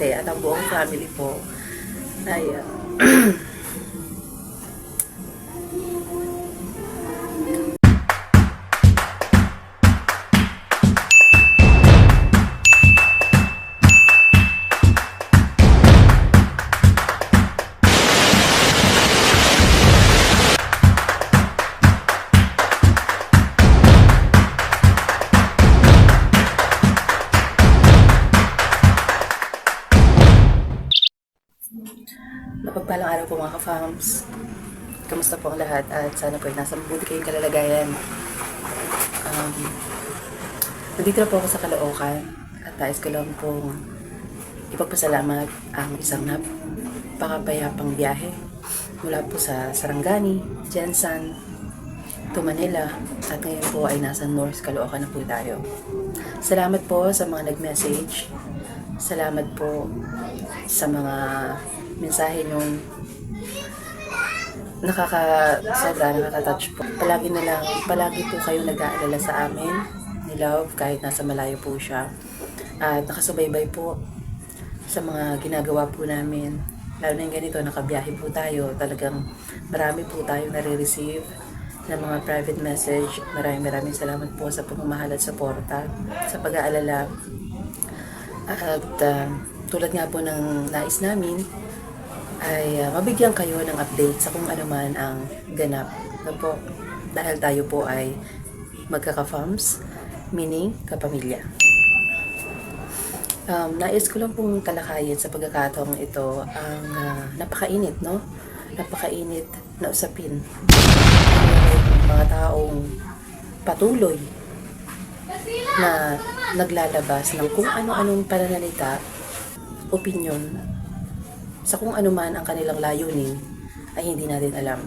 ate at ang buong family po ay mapagpalang araw po mga ka-fams. Kamusta po ang lahat at sana po ay nasa mabuti kayong kalalagayan. Nandito na po ako sa Caloocan at nais ko lang pong ipagpasalamat ang isang napakapayapang biyahe mula po sa Sarangani, Jensan, to Manila at ngayon po ay nasa North Caloocan na po tayo. Salamat po sa mga nag-message. Salamat po sa mga mensahe nyong nakaka-touch po. Palagi po kayong nag-aalala sa amin ni Love kahit nasa malayo po siya. At nakasubaybay po sa mga ginagawa po namin. Lalo na yung ganito, nakabiyahe po tayo. Talagang marami po tayong nare-receive ng mga private message. Maraming salamat po sa pagmamahal at suporta sa pag-aalala. At tulad nga po ng nais namin ay mabigyan kayo ng update sa kung ano man ang ganap na po dahil tayo po ay magkaka-fams, meaning kapamilya. Nais ko lang pong talakayin sa pagkakataong ito ang napakainit, no? Napakainit na usapin. Mga taong patuloy na naglalabas ng kung ano-anong pananalita, opinyon, sa kung ano man ang kanilang layunin ay hindi natin alam.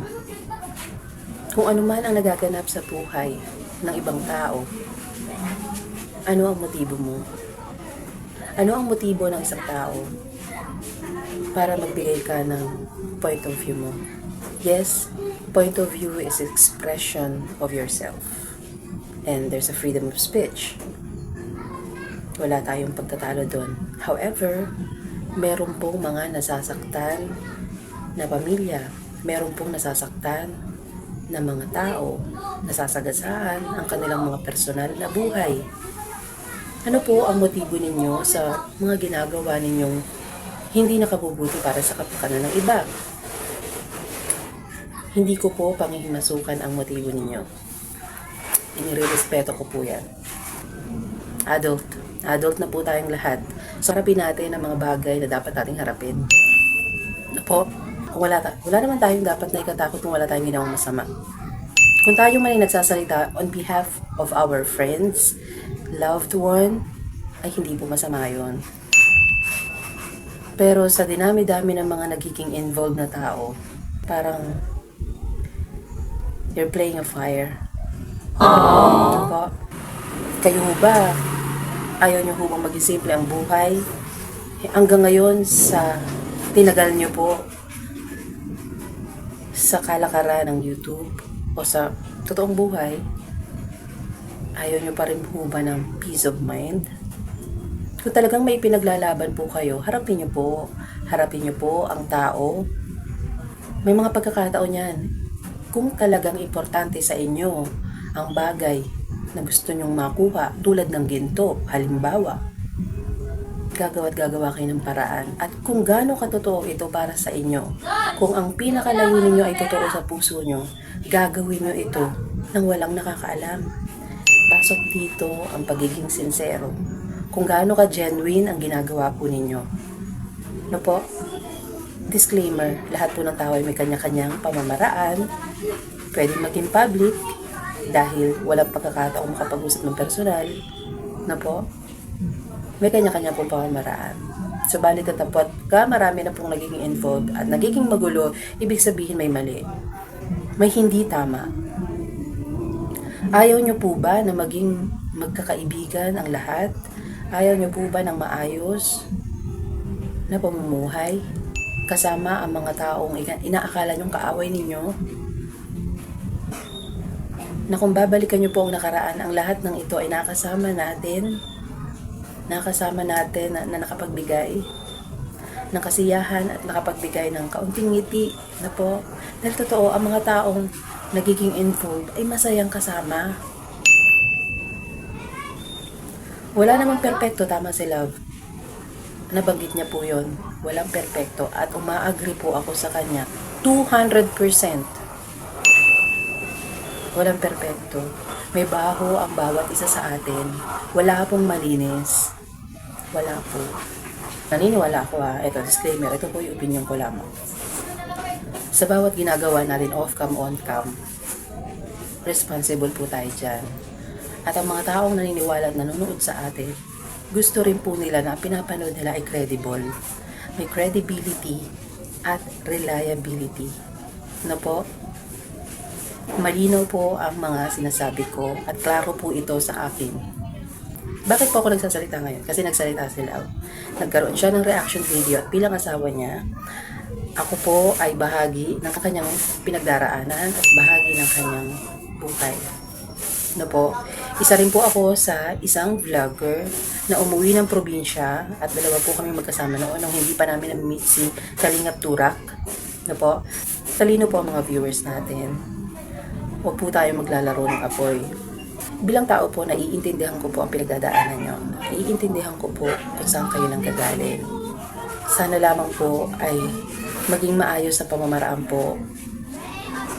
Kung ano man ang nagaganap sa buhay ng ibang tao, ano ang motibo mo? Ano ang motibo ng isang tao para magbigay ka ng point of view mo? Yes, point of view is expression of yourself. And there's a freedom of speech. Wala tayong pagtatalo doon. However, meron pong mga nasasaktan na pamilya, meron pong nasasaktan na mga tao, nasasagasaan ang kanilang mga personal na buhay. Ano po ang motibo ninyo sa mga ginagawa ninyong hindi nakabubuti para sa kapakanan ng iba? Hindi ko po pangihimasukan ang motibo ninyo. Inirerespeto ko po yan. Adult na po tayong lahat. So, harapin natin ang mga bagay na dapat nating harapin. Po, wala naman tayong dapat na ikatakot kung wala tayong ginawang masama. Kung tayo man ay nagsasalita on behalf of our friends, loved one, ay hindi po masama yun. Pero sa dinami-dami ng mga nagiging involved na tao, parang you're playing a fire. Po, kayo ba? Ayaw nyo hubang maging simple ang buhay. Hanggang ngayon, sa tinagal nyo po sa kalakaran ng YouTube o sa totoong buhay, ayaw nyo pa rin huba ng peace of mind. Kung talagang may pinaglalaban po kayo, harapin nyo po. Harapin nyo po ang tao. May mga pagkakataon yan. Kung talagang importante sa inyo ang bagay na gusto nyong makuha tulad ng ginto, halimbawa, gagawa kayo ng paraan. At kung gaano katotoo ito para sa inyo, kung ang pinakalayunin nyo ay totoo sa puso nyo, gagawin nyo ito nang walang nakakaalam. Pasok dito ang pagiging sincero. Kung gaano ka genuine ang ginagawa po ninyo. No po? Disclaimer, lahat po ng tao ay may kanya-kanyang pamamaraan. Pwede maging public, dahil walang pagkakataong makapag-usap ng personal, na po, may kanya-kanya pong pamamaraan. Subalit tatapot ka, marami na pong nagiging involved at nagiging magulo, ibig sabihin may mali. May hindi tama. Ayaw nyo po ba na maging magkakaibigan ang lahat? Ayaw nyo po ba ng maayos na pamumuhay kasama ang mga taong inaakala nyong kaaway ninyo? Na kung babalikan nyo po ang nakaraan, ang lahat ng ito ay nakasama natin na nakapagbigay ng kasiyahan at nakapagbigay ng kaunting ngiti na po. Dahil totoo, ang mga taong nagiging involved ay masayang kasama. Wala namang perpekto, tama si Love. Nabanggit niya po yon. Walang perpekto at umaagree po ako sa kanya 200%. Walang perpekto. May baho ang bawat isa sa atin. Wala pong malinis. Wala po. Naniniwala ako ito disclaimer, ito po yung opinion ko lamang. Sa bawat ginagawa natin off-cam, on-cam, responsible po tayo dyan. At ang mga taong naniniwala at nanonood sa atin, gusto rin po nila na pinapanood nila ay credible. May credibility at reliability. Na po, malinaw po ang mga sinasabi ko at klaro po ito sa akin. Bakit po ako nagsasalita ngayon? Kasi nagsalita sila. Nagkaroon siya ng reaction video at bilang asawa niya, ako po ay bahagi ng kanyang pinagdaraanan at bahagi ng kanyang buhay. No po, isa rin po ako sa isang vlogger na umuwi ng probinsya at dalawa po kami magkasama noon nung hindi pa namin na-meet si Kalingap Turak. No po, talino po ang mga viewers natin. Huwag po tayo maglalaro ng apoy. Bilang tao po, naiintindihan ko po ang pinagdadaanan nyo. Naiintindihan ko po kung saan kayo nang gagaling. Sana lamang po ay maging maayos sa pamamaraan po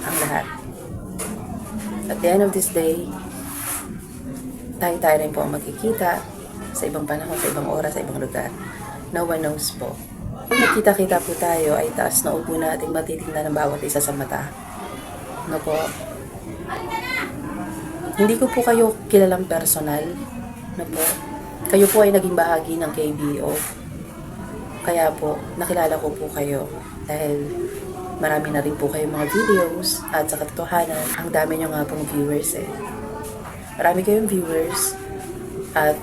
ang lahat. At the end of this day, tayo rin po ang magkikita sa ibang panahon, sa ibang oras, sa ibang lugar. No one knows po. Kung nakita-kita po tayo, ay taas na upo natin matitingnan ng bawat isa sa mata. No po? Hindi ko po kayo kilalang personal. No po? Kayo po ay naging bahagi ng KBO. Kaya po, nakilala ko po kayo. Dahil marami na rin po kayong mga videos. At sa katotohanan, ang dami nyo nga pong viewers eh. Marami kayong viewers. At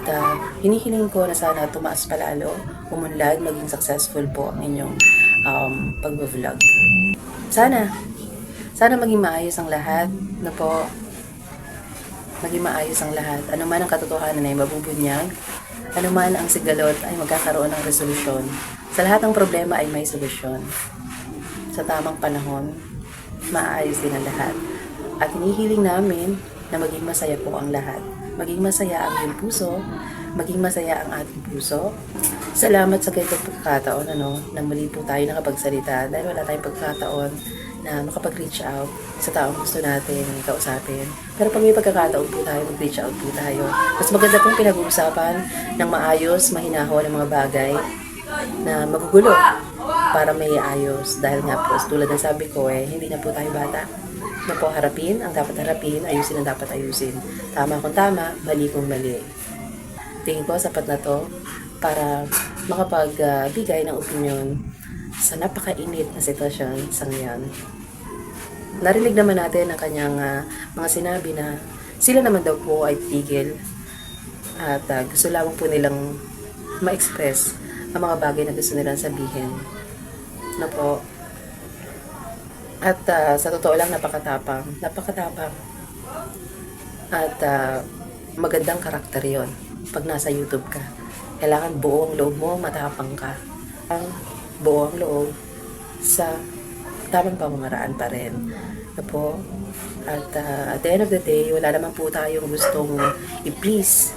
hinihiling ko na sana tumaas palalo, umunlad, maging successful po ang inyong pag-vlog. Sana maging maayos ang lahat. Na po, maging maayos ang lahat. Ano man ang katotohanan ay mabubunyag. Ano man ang sigalot ay magkakaroon ng resolusyon. Sa lahat ng problema ay may solusyon. Sa tamang panahon, maayos din ang lahat. At hinihiling namin na maging masaya po ang lahat. Maging masaya ang iyong puso, maging masaya ang ating puso. Salamat sa ganitong pagkakataon na muli po tayo nakapagsalita dahil wala tayong pagkakataon na makapag-reach out sa taong gusto natin kausapin. Pero pag may pagkakataon po tayo, mag-reach out po tayo. Mas maganda pong pinag-uusapan ng maayos, mahinahon ng mga bagay na magugulo para may ayos. Dahil nga po, tulad ng sabi ko hindi na po tayo bata. Na po harapin ang dapat harapin, ayusin ang dapat ayusin. Tama kung tama, mali kung mali. Tingin ko sapat na to para makapagbigay ng opinion sa napakainit na sitwasyon sa ngayon. Narinig naman natin ang kanyang mga sinabi na sila naman daw po ay tigil at gusto lamang po nilang ma-express ang mga bagay na gusto nilang sabihin. Na po. At sa totoo lang, napakatapang. At magandang karakter yon pag nasa YouTube ka. Kailangan buo ang loob mo, matapang ka. Ang buo ang loob sa tamang pamamaraan pa rin. Na po. At at the end of the day, wala naman po tayong gustong i-please.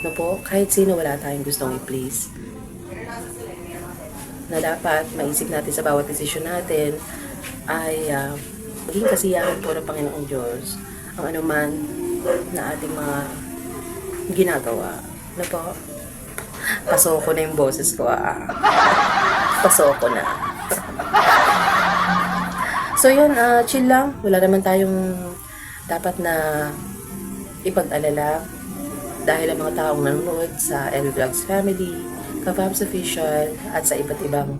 Na po, kahit sino wala tayong gustong i-please. Na dapat maisip natin sa bawat desisyon natin ay maging kasiyahan po ng Panginoong Diyos ang anuman na ating mga ginagawa. Na po, pasoko na yung boses ko. Pasoko na. So yun, chill lang. Wala naman tayong dapat na ipag-alala dahil ang mga taong nanonood sa L Vlogs Family, Kavams Official, at sa iba't ibang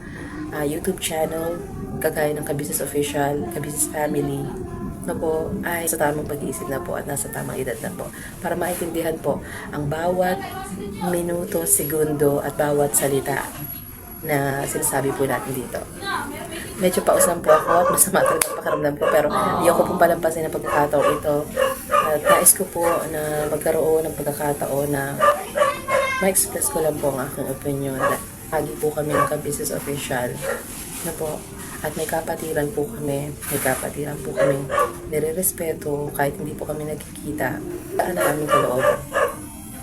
YouTube channel, kagaya ng Kabusiness Official, Kabusiness Family, na po ay sa tamang pag-iisip na po at nasa tamang edad na po para maintindihan po ang bawat minuto, segundo at bawat salita na sinasabi po natin dito. Medyo pausam po ako at masama talaga ang pakiramdam ko pero ayoko pong palampasin ang pagkakataon ito. At nais ko po na magkaroon ng pagkakataon na ma-express ko lang po ang aking opinion Lagi po kami ng Ka-Business Official na po. At may kapatiran po kami. May kapatiran po kami nire-respeto kahit hindi po kami nagkikita. Saan ang aming kalooban?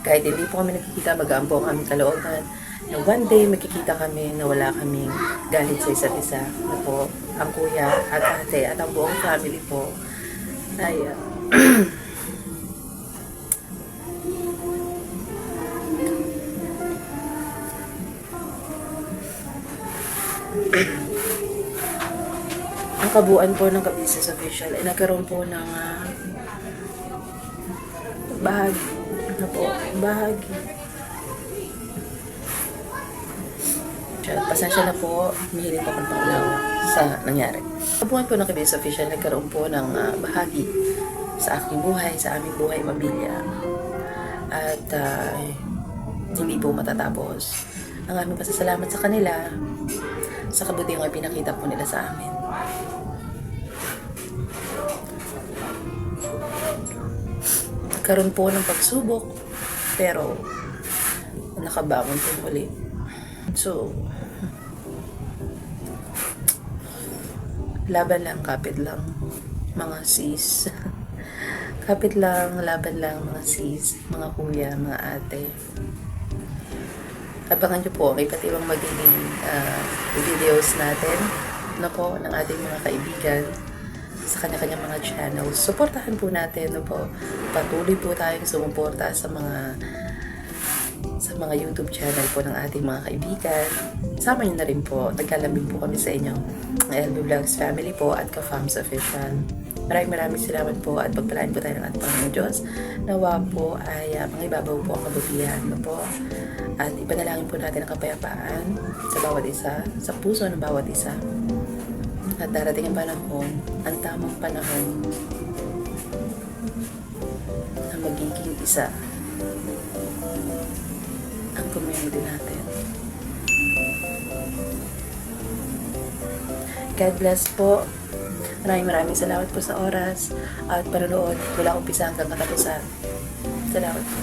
Kahit hindi po kami nagkikita, magaan po ang aming kalooban. Na one day magkikita kami na wala kaming galit sa isa't isa. Na po, ang kuya at ate at ang buong family po ay ang kabuuan po ng Ka-Business Official ay nagkaroon po ng bahagi. Ano po? Bahagi. Pasensya na po, mahilig ako ng pangunawa sa nangyari. Kabuuan po ng Ka-Business Official nagkaroon po ng bahagi sa aking buhay, sa aming buhay, pamilya. At hindi po matatapos. Ang aming pasasalamat sa kanila sa kabutihan ay pinakita po nila sa amin. Nagkaroon po ng pagsubok, pero nakabangon po muli. So, laban lang, kapit lang, mga sis. Kapit lang, laban lang, mga sis, mga kuya, mga ate. Abangan nyo po ang iba't ibang magiging videos natin na po ng ating mga kaibigan sa kanya-kanyang mga channels. Suportahan po natin, no po. Patuloy po tayong sumuporta sa mga YouTube channel po ng ating mga kaibigan. Sama nyo na rin po. Naglalambing po kami sa inyong LB Vlogs family po at Ka-Fams Official. Maraming salamat po at pagpalain po tayo ng ating Panginoong Diyos. Nawa po ay mangibabaw po ang kabutihan, no po. At ipanalangin po natin ang kapayapaan sa bawat isa, sa puso ng bawat isa. At darating ang panahon, ang tamang panahon na magiging isa ang community natin. God bless po. Maraming salamat po sa oras at panonood mula umpisa hanggang katapusan. Salamat po.